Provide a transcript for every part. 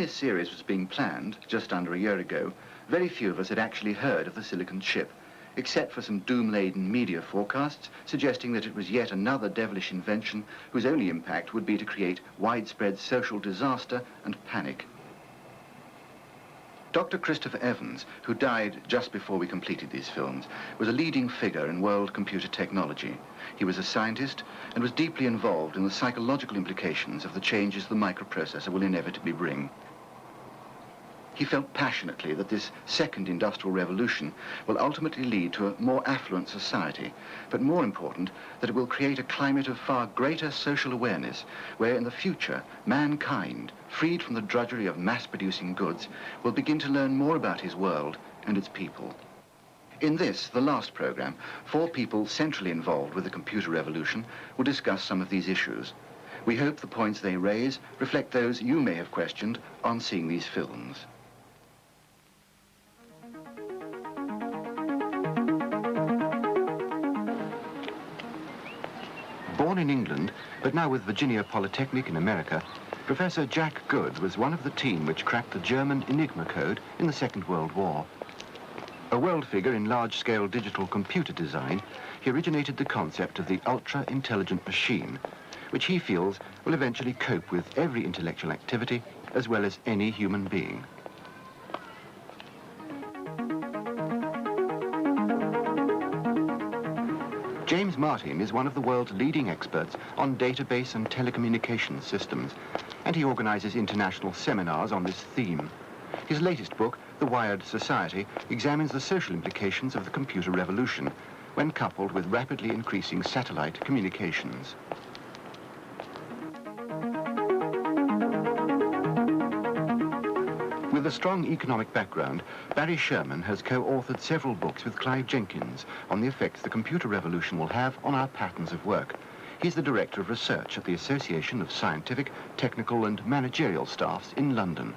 this series was being planned, just under a year ago, very few of us had actually heard of the silicon chip, except for some doom-laden media forecasts suggesting that it was yet another devilish invention whose only impact would be to create widespread social disaster and panic. Dr. Christopher Evans, who died just before we completed these films, was a leading figure in world computer technology. He was a scientist and was deeply involved in the psychological implications of the changes the microprocessor will inevitably bring. He felt passionately that this second industrial revolution will ultimately lead to a more affluent society, but more important, that it will create a climate of far greater social awareness, where in the future, mankind, freed from the drudgery of mass-producing goods, will begin to learn more about his world and its people. In this, the last program, 4 people centrally involved with the computer revolution will discuss some of these issues. We hope the points they raise reflect those you may have questioned on seeing these films. Born in England, but now with Virginia Polytechnic in America, Professor Jack Good was one of the team which cracked the German Enigma code in the Second World War. A world figure in large-scale digital computer design, he originated the concept of the ultra-intelligent machine, which he feels will eventually cope with every intellectual activity as well as any human being. James Martin is one of the world's leading experts on database and telecommunications systems, and he organizes international seminars on this theme. His latest book, The Wired Society, examines the social implications of the computer revolution when coupled with rapidly increasing satellite communications. With a strong economic background, Barry Sherman has co-authored several books with Clive Jenkins on the effects the computer revolution will have on our patterns of work. He's the Director of Research at the Association of Scientific, Technical and Managerial Staffs in London.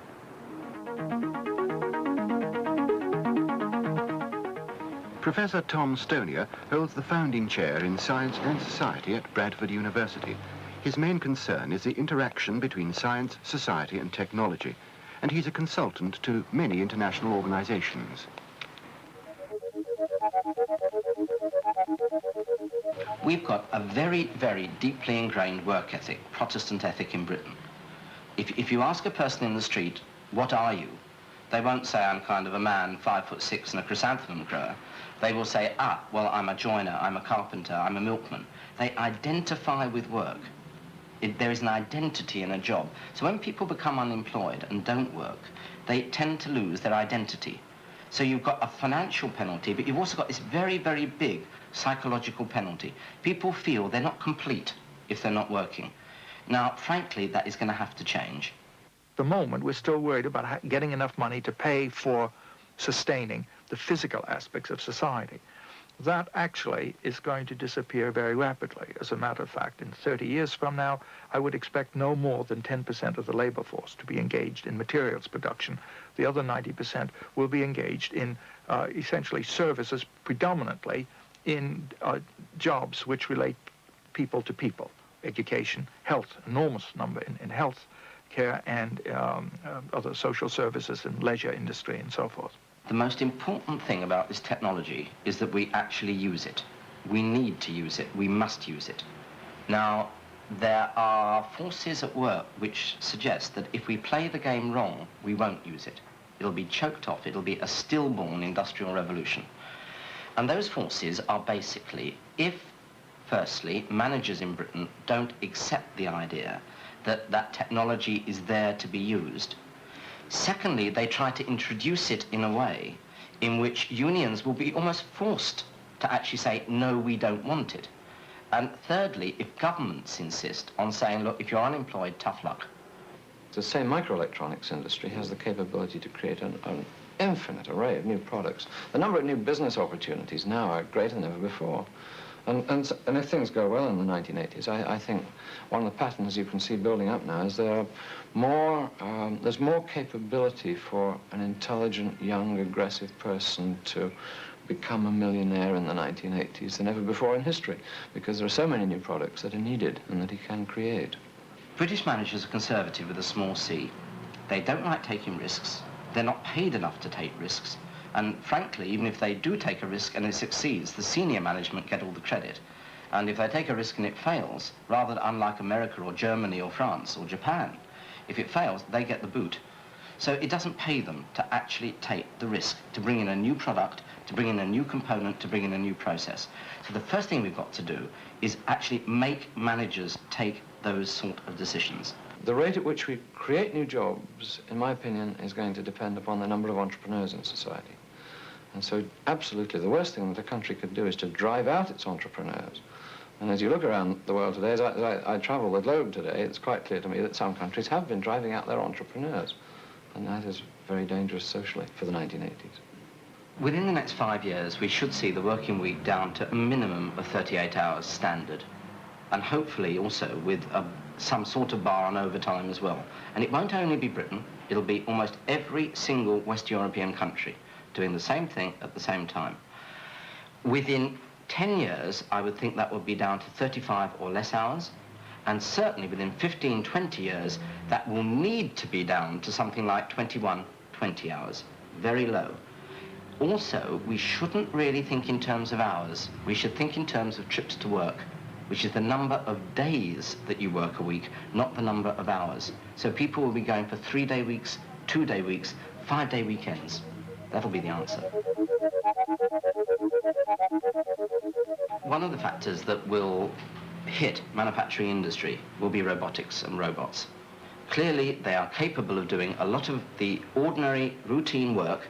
Professor Tom Stonier holds the founding chair in Science and Society at Bradford University. His main concern is the interaction between science, society and technology, and he's a consultant to many international organizations. We've got a very, very deeply ingrained work ethic, Protestant ethic in Britain. If you ask a person in the street, what are you? They won't say I'm kind of a man, 5'6" and a chrysanthemum grower. They will say, well, I'm a joiner, I'm a carpenter, I'm a milkman. They identify with work. There is an identity in a job. So when people become unemployed and don't work, they tend to lose their identity. So you've got a financial penalty, but you've also got this very, very big psychological penalty. People feel they're not complete if they're not working. Now, frankly, that is going to have to change. At the moment, we're still worried about getting enough money to pay for sustaining the physical aspects of society. That actually is going to disappear very rapidly. As a matter of fact, in 30 years from now, I would expect no more than 10% of the labor force to be engaged in materials production. The other 90% will be engaged in essentially services, predominantly in jobs which relate people to people. Education, health, enormous number in health care and other social services and leisure industry and so forth. The most important thing about this technology is that we actually use it. We need to use it. We must use it. Now, there are forces at work which suggest that if we play the game wrong, we won't use it. It'll be choked off. It'll be a stillborn industrial revolution. And those forces are basically, if, firstly, managers in Britain don't accept the idea that that technology is there to be used. Secondly, they try to introduce it in a way in which unions will be almost forced to actually say, no, we don't want it. And thirdly, if governments insist on saying, look, if you're unemployed, tough luck. The same microelectronics industry has the capability to create an infinite array of new products. The number of new business opportunities now are greater than ever before. And if things go well in the 1980s, I think one of the patterns you can see building up now is there's more capability for an intelligent, young, aggressive person to become a millionaire in the 1980s than ever before in history, because there are so many new products that are needed and that he can create. British managers are conservative with a small c. They don't like taking risks. They're not paid enough to take risks. And frankly, even if they do take a risk and it succeeds, the senior management get all the credit. And if they take a risk and it fails, rather unlike America or Germany or France or Japan, if it fails, they get the boot. So it doesn't pay them to actually take the risk, to bring in a new product, to bring in a new component, to bring in a new process. So the first thing we've got to do is actually make managers take those sort of decisions. The rate at which we create new jobs, in my opinion, is going to depend upon the number of entrepreneurs in society. And so absolutely the worst thing that a country could do is to drive out its entrepreneurs. And as you look around the world today, as I travel the globe today, it's quite clear to me that some countries have been driving out their entrepreneurs. And that is very dangerous socially for the 1980s. Within the next 5 years, we should see the working week down to a minimum of 38 hours standard. And hopefully also with some sort of bar on overtime as well. And it won't only be Britain, it'll be almost every single West European country doing the same thing at the same time. Within 10 years, I would think that would be down to 35 or less hours. And certainly within 15, 20 years, that will need to be down to something like 21, 20 hours. Very low. Also, we shouldn't really think in terms of hours. We should think in terms of trips to work, which is the number of days that you work a week, not the number of hours. So people will be going for 3-day weeks, 2-day weeks, 5-day weekends. That'll be the answer. One of the factors that will hit manufacturing industry will be robotics and robots. Clearly, they are capable of doing a lot of the ordinary routine work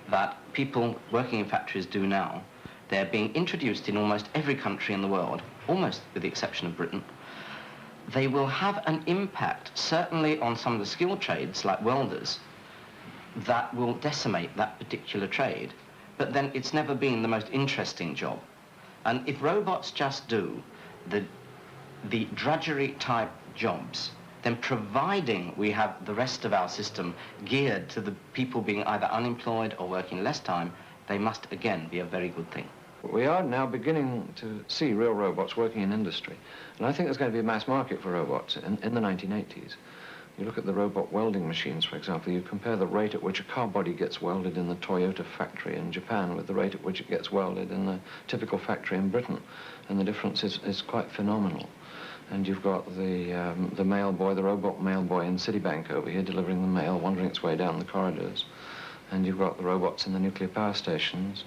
that people working in factories do now. They're being introduced in almost every country in the world, almost with the exception of Britain. They will have an impact, certainly on some of the skilled trades, like welders, that will decimate that particular trade. But then it's never been the most interesting job. And if robots just do the drudgery type jobs, then providing we have the rest of our system geared to the people being either unemployed or working less time, they must again be a very good thing. We are now beginning to see real robots working in industry. And I think there's going to be a mass market for robots in the 1980s. You look at the robot welding machines, for example, you compare the rate at which a car body gets welded in the Toyota factory in Japan with the rate at which it gets welded in the typical factory in Britain. And the difference is quite phenomenal. And you've got the mail boy, the robot mail boy in Citibank over here delivering the mail, wandering its way down the corridors. And you've got the robots in the nuclear power stations.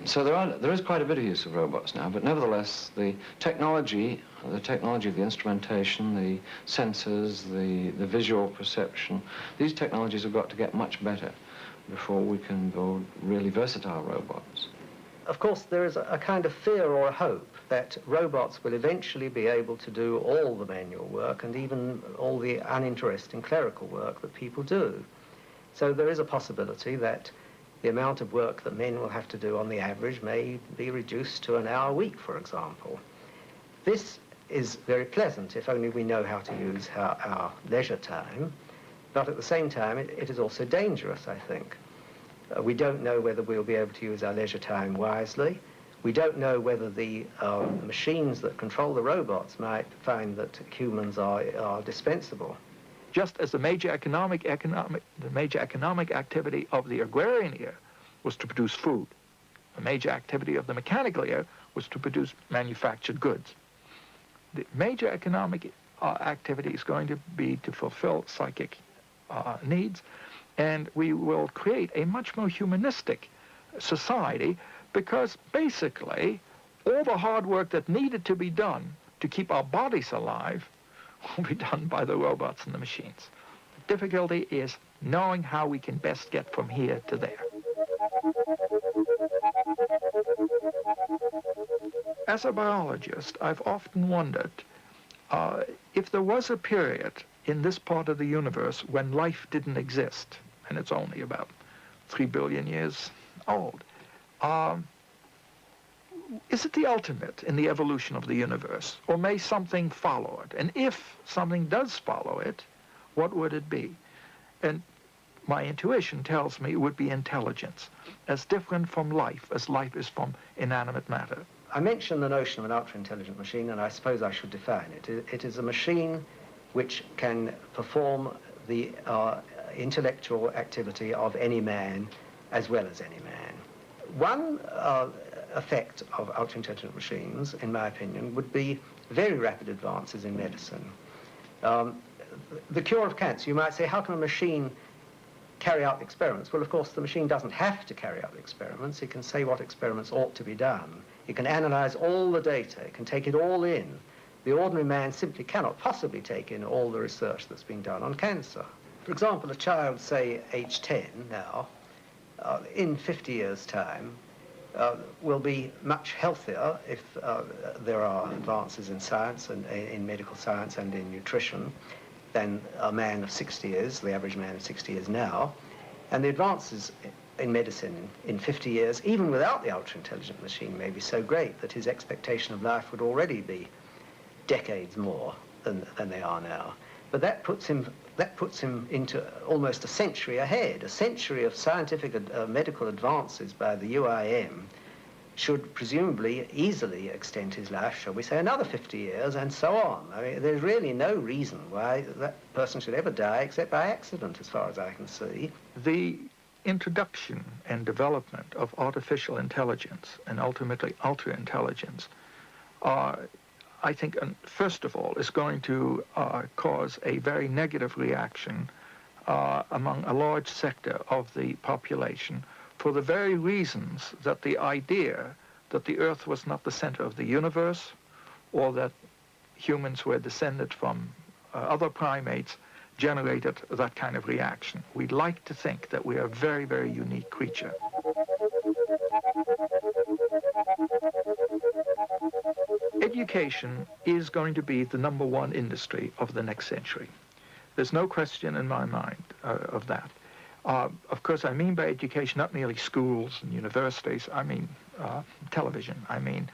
So there is quite a bit of use of robots now, but nevertheless, the technology of the instrumentation, the sensors, the visual perception, these technologies have got to get much better before we can build really versatile robots. Of course, there is a kind of fear or a hope that robots will eventually be able to do all the manual work and even all the uninteresting clerical work that people do. So there is a possibility that the amount of work that men will have to do on the average may be reduced to an hour a week, for example. This is very pleasant if only we know how to use our leisure time, but at the same time it is also dangerous, I think. We don't know whether we'll be able to use our leisure time wisely. We don't know whether the machines that control the robots might find that humans are dispensable. Just as the major economic activity of the agrarian era was to produce food, the major activity of the mechanical era was to produce manufactured goods. The major economic activity is going to be to fulfill psychic needs, and we will create a much more humanistic society because basically all the hard work that needed to be done to keep our bodies alive will be done by the robots and the machines. The difficulty is knowing how we can best get from here to there. As a biologist, I've often wondered if there was a period in this part of the universe when life didn't exist, and it's only about 3 billion years old. Is it the ultimate in the evolution of the universe, or may something follow it? And if something does follow it, what would it be? And my intuition tells me it would be intelligence, as different from life as life is from inanimate matter. I mentioned the notion of an ultra-intelligent machine, and I suppose I should define it. It is a machine which can perform the intellectual activity of any man as well as any man. One effect of ultra-intelligent machines, in my opinion, would be very rapid advances in medicine. The cure of cancer, you might say, how can a machine carry out experiments? Well, of course, the machine doesn't have to carry out experiments. It can say what experiments ought to be done. It can analyze all the data. It can take it all in. The ordinary man simply cannot possibly take in all the research that's being done on cancer. For example, a child, say, age 10 now, in 50 years' time, will be much healthier if there are advances in science and in medical science and in nutrition than a man of 60 is, the average man of 60 is now. And the advances in medicine in 50 years, even without the ultra-intelligent machine, may be so great that his expectation of life would already be decades more than they are now. But that puts him into almost a century ahead. A century of scientific medical advances by the UIM should presumably easily extend his life, shall we say, another 50 years, and so on. I mean, there's really no reason why that person should ever die except by accident, as far as I can see. The introduction and development of artificial intelligence and ultimately ultra-intelligence I think, first of all, is going to cause a very negative reaction among a large sector of the population for the very reasons that the idea that the Earth was not the center of the universe or that humans were descended from other primates generated that kind of reaction. We'd like to think that we are a very, very unique creature. Education is going to be the #1 industry of the next century. There's no question in my mind of that. Of course, I mean by education not merely schools and universities. I mean television. I mean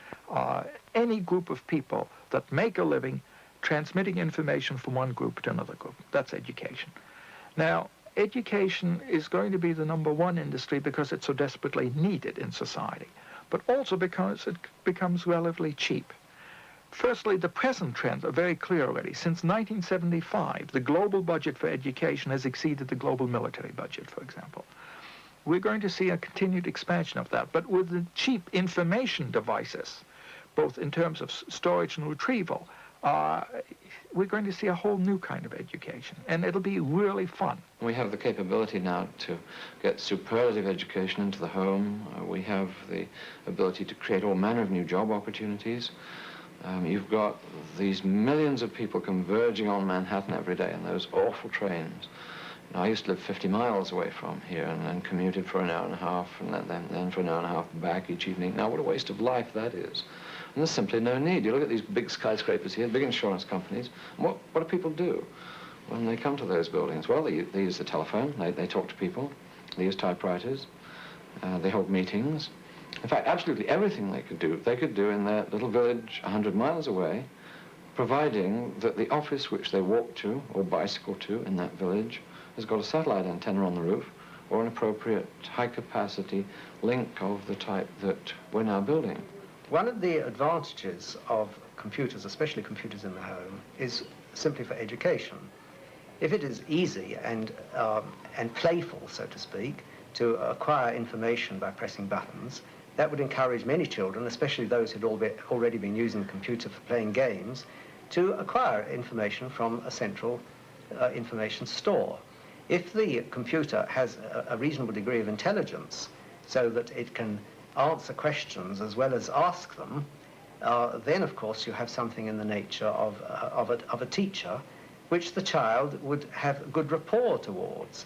any group of people that make a living transmitting information from one group to another group. That's education. Now, education is going to be the #1 industry because it's so desperately needed in society, but also because it becomes relatively cheap. Firstly, the present trends are very clear already. Since 1975, the global budget for education has exceeded the global military budget, for example. We're going to see a continued expansion of that, but with the cheap information devices, both in terms of storage and retrieval, we're going to see a whole new kind of education, and it'll be really fun. We have the capability now to get superlative education into the home. We have the ability to create all manner of new job opportunities. You've got these millions of people converging on Manhattan every day in those awful trains. Now, I used to live 50 miles away from here and then commuted for an hour and a half and then for an hour and a half back each evening. Now, what a waste of life that is. And there's simply no need. You look at these big skyscrapers here, big insurance companies, and what do people do when they come to those buildings? Well, they use the telephone, they talk to people, they use typewriters, they hold meetings. In fact, absolutely everything they could do in their little village 100 miles away, providing that the office which they walk to or bicycle to in that village has got a satellite antenna on the roof or an appropriate high-capacity link of the type that we're now building. One of the advantages of computers, especially computers in the home, is simply for education. If it is easy and playful, so to speak, to acquire information by pressing buttons, that would encourage many children, especially those who'd already been using the computer for playing games, to acquire information from a central information store. If the computer has a reasonable degree of intelligence so that it can answer questions as well as ask them, then of course you have something in the nature of a teacher which the child would have good rapport towards.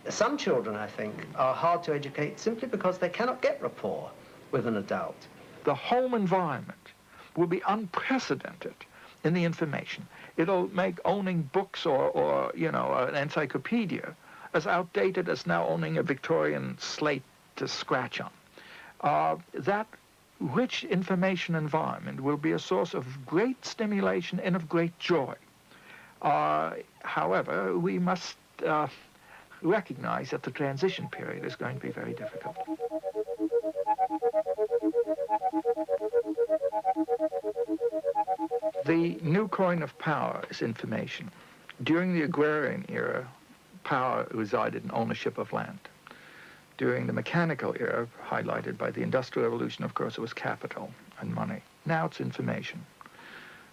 Some children, I think, are hard to educate simply because they cannot get rapport with an adult. The home environment will be unprecedented in the information. It'll make owning books or you know, an encyclopedia as outdated as now owning a Victorian slate to scratch on. That rich information environment will be a source of great stimulation and of great joy. However, we must recognize that the transition period is going to be very difficult. The new coin of power is information. During the agrarian era, power resided in ownership of land. During the mechanical era, highlighted by the Industrial Revolution, of course, it was capital and money. Now it's information.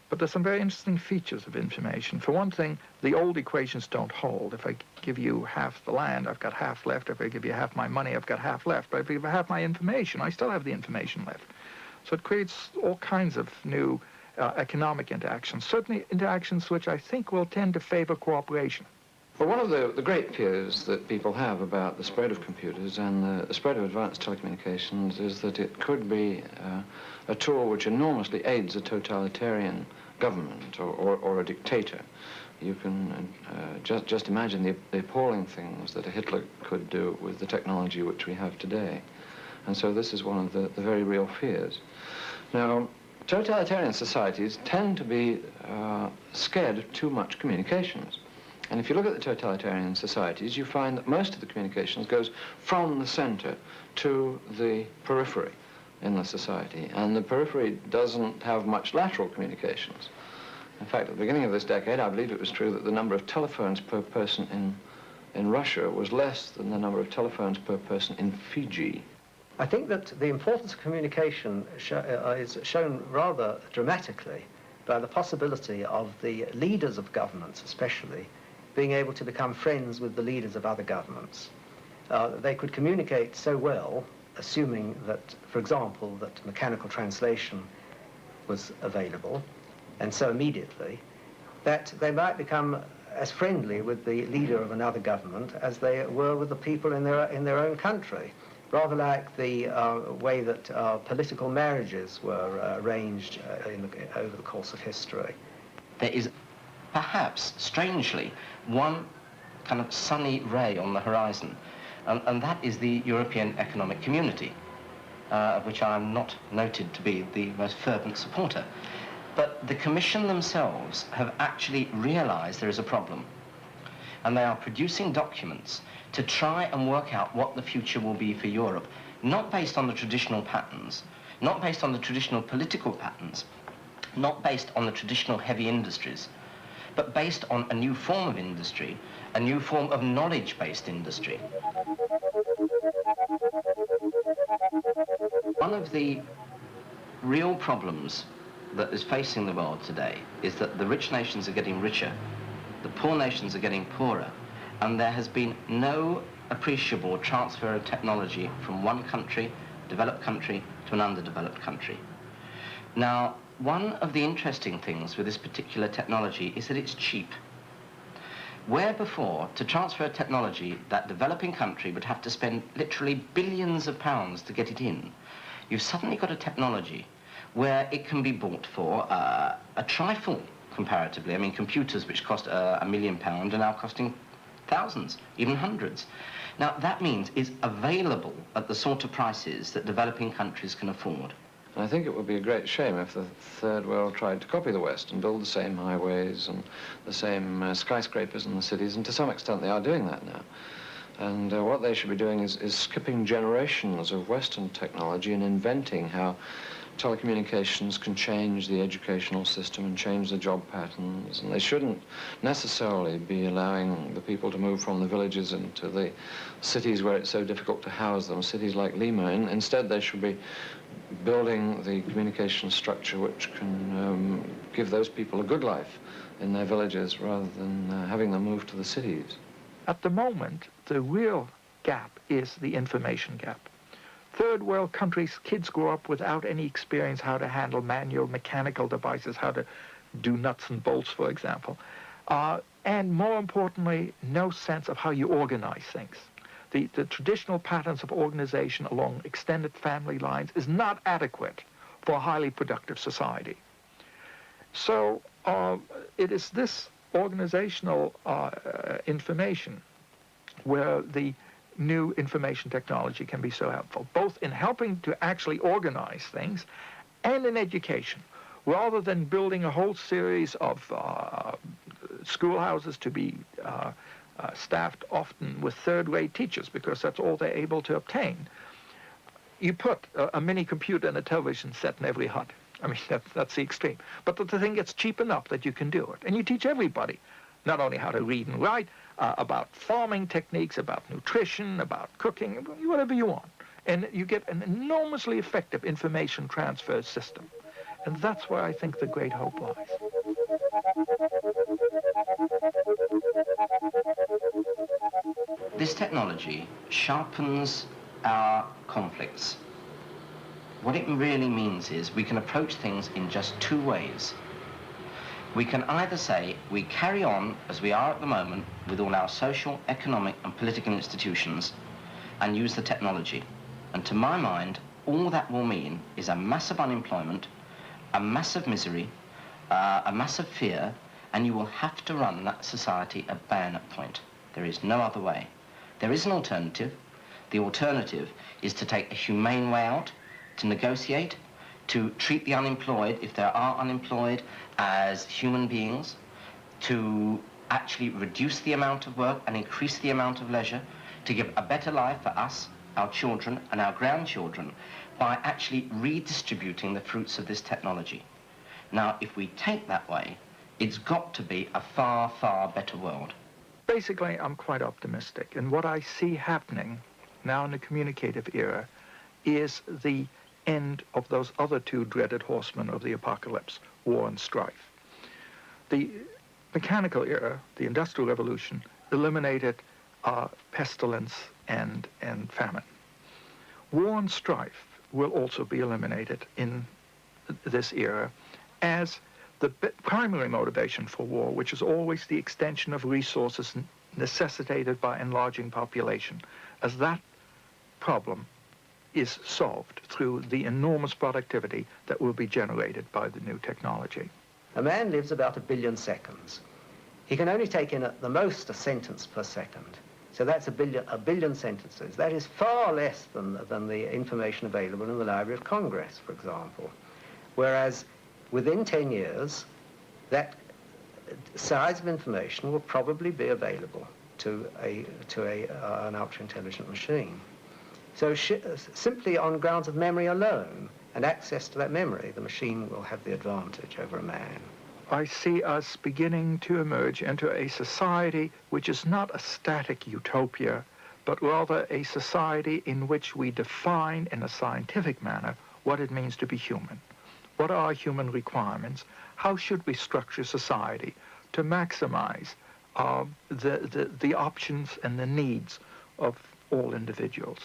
But there's some very interesting features of information. For one thing, the old equations don't hold. If I give you half the land, I've got half left. If I give you half my money, I've got half left. But if I give you half my information, I still have the information left. So it creates all kinds of new economic interactions, certainly interactions which I think will tend to favor cooperation. Well, one of the great fears that people have about the spread of computers and the spread of advanced telecommunications is that it could be a tool which enormously aids a totalitarian government or a dictator. You can just imagine the appalling things that a Hitler could do with the technology which we have today. And so this is one of the very real fears. Now, totalitarian societies tend to be scared of too much communications. And if you look at the totalitarian societies, you find that most of the communications goes from the center to the periphery in the society. And the periphery doesn't have much lateral communications. In fact, at the beginning of this decade, I believe it was true that the number of telephones per person in Russia was less than the number of telephones per person in Fiji. I think that the importance of communication is shown rather dramatically by the possibility of the leaders of governments, especially, being able to become friends with the leaders of other governments. They could communicate so well, assuming that, for example, that mechanical translation was available, and so immediately, that they might become as friendly with the leader of another government as they were with the people in their own country, rather like the way that political marriages were arranged over the course of history. There is perhaps, strangely, one kind of sunny ray on the horizon, and that is the European Economic Community, of which I am not noted to be the most fervent supporter. But the Commission themselves have actually realized there is a problem, and they are producing documents to try and work out what the future will be for Europe, not based on the traditional patterns, not based on the traditional political patterns, not based on the traditional heavy industries, but based on a new form of industry, a new form of knowledge-based industry. One of the real problems that is facing the world today is that the rich nations are getting richer, the poor nations are getting poorer, and there has been no appreciable transfer of technology from one country, developed country, to an underdeveloped country. Now, one of the interesting things with this particular technology is that it's cheap. Where before, to transfer a technology, that developing country would have to spend literally billions of pounds to get it in, you've suddenly got a technology where it can be bought for a trifle, comparatively. I mean, computers which cost £1 million are now costing thousands, even hundreds. Now, that means it's available at the sort of prices that developing countries can afford. And I think it would be a great shame if the Third World tried to copy the West and build the same highways and the same skyscrapers in the cities, and to some extent they are doing that now. And what they should be doing is skipping generations of Western technology and inventing how telecommunications can change the educational system and change the job patterns. And they shouldn't necessarily be allowing the people to move from the villages into the cities where it's so difficult to house them, cities like Lima. Instead, they should be building the communication structure which can give those people a good life in their villages rather than having them move to the cities. At the moment, the real gap is the information gap. Third world countries, kids grow up without any experience how to handle manual mechanical devices, how to do nuts and bolts, for example. And more importantly, no sense of how you organize things. The traditional patterns of organization along extended family lines is not adequate for a highly productive society. So it is this organizational information where the new information technology can be so helpful, both in helping to actually organize things and in education, rather than building a whole series of schoolhouses to be staffed often with third-rate teachers, because that's all they're able to obtain. You put a mini computer and a television set in every hut. I mean, that's the extreme. But the thing gets cheap enough that you can do it. And you teach everybody not only how to read and write, about farming techniques, about nutrition, about cooking, whatever you want. And you get an enormously effective information transfer system. And that's where I think the great hope lies. This technology sharpens our conflicts. What it really means is we can approach things in just two ways. We can either say we carry on as we are at the moment with all our social, economic and political institutions and use the technology. And to my mind, all that will mean is a massive unemployment, a massive misery, a massive fear, and you will have to run that society at bayonet point. There is no other way. There is an alternative. The alternative is to take a humane way out, to negotiate, to treat the unemployed, if there are unemployed, as human beings, to actually reduce the amount of work and increase the amount of leisure, to give a better life for us, our children and our grandchildren, by actually redistributing the fruits of this technology. Now, if we take that way, it's got to be a far, far better world. Basically, I'm quite optimistic. And what I see happening now in the communicative era is the end of those other two dreaded horsemen of the apocalypse, war and strife. The mechanical era, the Industrial Revolution, eliminated pestilence and famine. War and strife will also be eliminated in this era as the primary motivation for war, which is always the extension of resources necessitated by enlarging population, as that problem is solved through the enormous productivity that will be generated by the new technology. A man lives about 1 billion seconds. He can only take in at the most a sentence per second. So that's a billion sentences. That is far less than the information available in the Library of Congress, for example. Whereas within 10 years, that size of information will probably be available to an ultra-intelligent machine. So simply on grounds of memory alone and access to that memory, the machine will have the advantage over a man. I see us beginning to emerge into a society which is not a static utopia, but rather a society in which we define in a scientific manner what it means to be human. What are human requirements? How should we structure society to maximize the options and the needs of all individuals?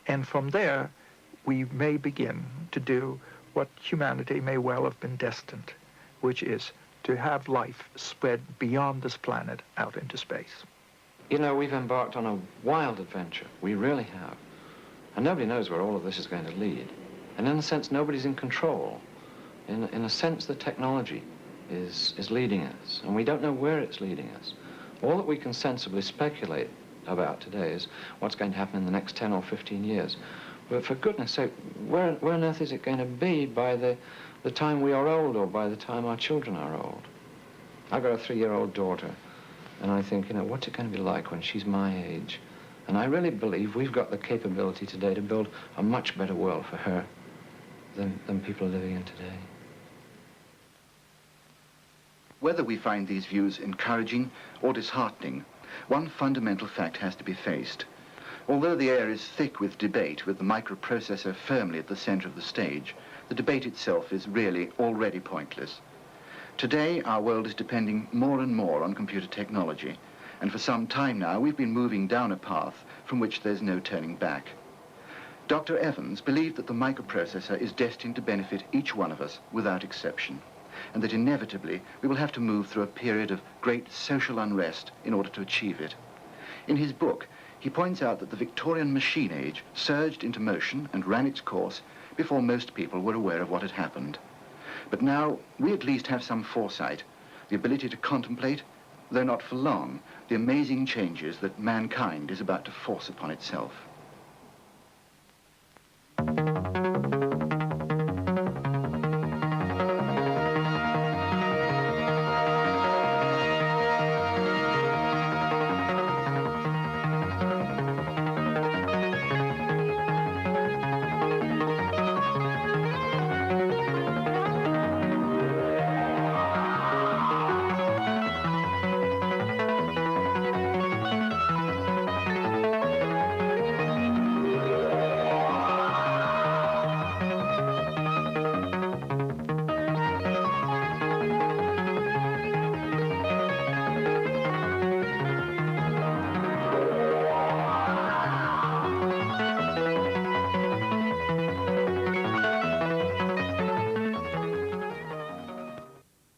And from there, we may begin to do what humanity may well have been destined, which is to have life spread beyond this planet out into space. You know, we've embarked on a wild adventure. We really have. And nobody knows where all of this is going to lead. And in a sense, nobody's in control. In a sense, the technology is leading us, and we don't know where it's leading us. All that we can sensibly speculate about today is what's going to happen in the next 10 or 15 years. But for goodness sake, where on earth is it going to be by the time we are old, or by the time our children are old? I've got a 3-year-old daughter, and I think, you know, what's it going to be like when she's my age? And I really believe we've got the capability today to build a much better world for her than people are living in today. Whether we find these views encouraging or disheartening, one fundamental fact has to be faced. Although the air is thick with debate, with the microprocessor firmly at the center of the stage, the debate itself is really already pointless. Today, our world is depending more and more on computer technology, and for some time now, we've been moving down a path from which there's no turning back. Dr. Evans believed that the microprocessor is destined to benefit each one of us without exception, and that inevitably we will have to move through a period of great social unrest in order to achieve it. In his book, he points out that the Victorian machine age surged into motion and ran its course before most people were aware of what had happened. But now we at least have some foresight, the ability to contemplate, though not for long, the amazing changes that mankind is about to force upon itself.